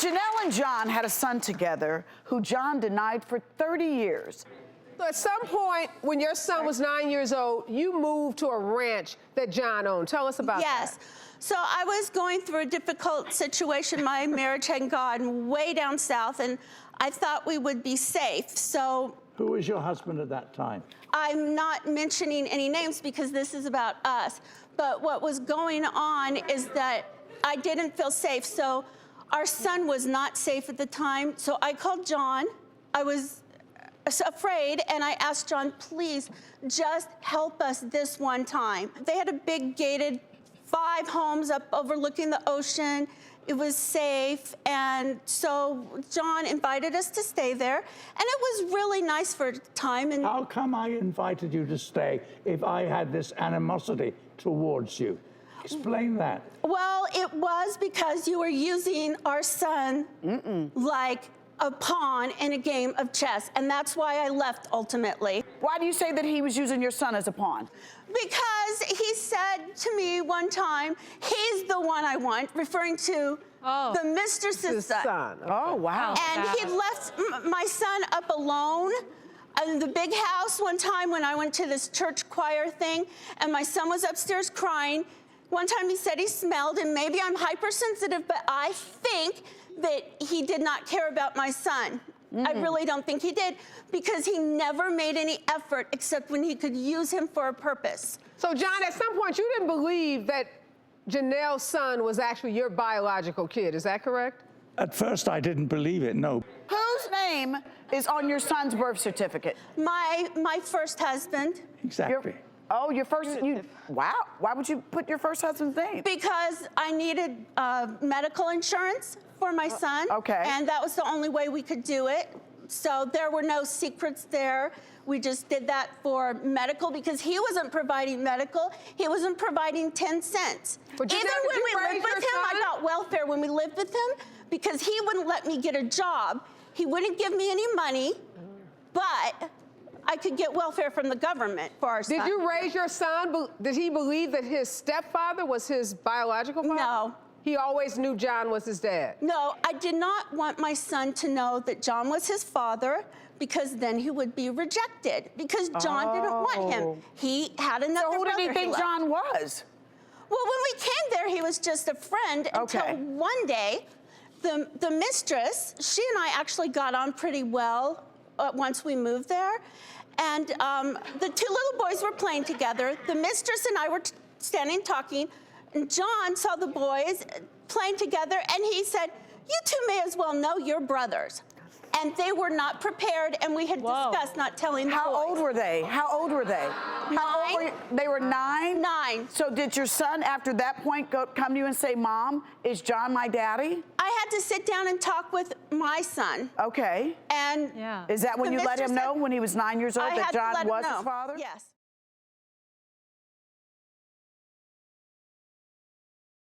Janelle and John had a son together who John denied for 30 years. So at some point, when your son was 9 years old, you moved to a ranch that John owned. Tell us about that. Yes. So I was going through a difficult situation. My marriage had gone way down south, and I thought we would be safe. So Who was your husband at that time? I'm not mentioning any names because this is about us. But what was going on is that I didn't feel safe. So our son was not safe at the time. So I called John. I was afraid, and I asked John, please just help us this one time. They had a big gated 5 homes up overlooking the ocean. It was safe, and so John invited us to stay there, and it was really nice for a time. And How come I invited you to stay if I had this animosity towards you? Explain that. well, it was because you were using our son like a pawn in a game of chess, and that's why I left ultimately. Why do you say that he was using your son as a pawn? Because he said to me one time, he's the one I want, referring to the mistress's son. Oh, wow. And he left my son up alone in the big house one time when I went to this church choir thing, and my son was upstairs crying. One time he said he smelled, and maybe I'm hypersensitive, but I think that he did not care about my son. I really don't think he did, because he never made any effort except when he could use him for a purpose. So, John, at some point, you didn't believe that Janelle's son was actually your biological kid. Is that correct? At first, I didn't believe it, no. Whose name is on your son's birth certificate? My first husband. Exactly. Your first, wow. Why would you put your first husband's name? Because I needed medical insurance for my son. Okay. And that was the only way we could do it. So there were no secrets there. We just did that for medical because he wasn't providing medical. He wasn't providing 10 cents. But Even when we lived with him, I got welfare when we lived with him because he wouldn't let me get a job. He wouldn't give me any money, but I could get welfare from the government for our son. Did you raise your son? Did he believe that his stepfather was his biological father? No. He always knew John was his dad? No, I did not want my son to know that John was his father because then he would be rejected because John didn't want him. He had another So who did he brother think loved. John was? Well, when we came there, he was just a friend until one day, the mistress, she and I actually got on pretty well once we moved there. And the 2 little boys were playing together. The mistress and I were standing talking. And John saw the boys playing together, and he said, you two may as well know you're brothers. And they were not prepared, and we had discussed not telling the boys. How old were they? How old were they? How old were you? They were 9? 9. So did your son, after that point, come to you and say, Mom, is John my daddy? I had to sit down and talk with my son. Okay. And is that when you let him know, when he was 9 years old, that John was his father? Yes.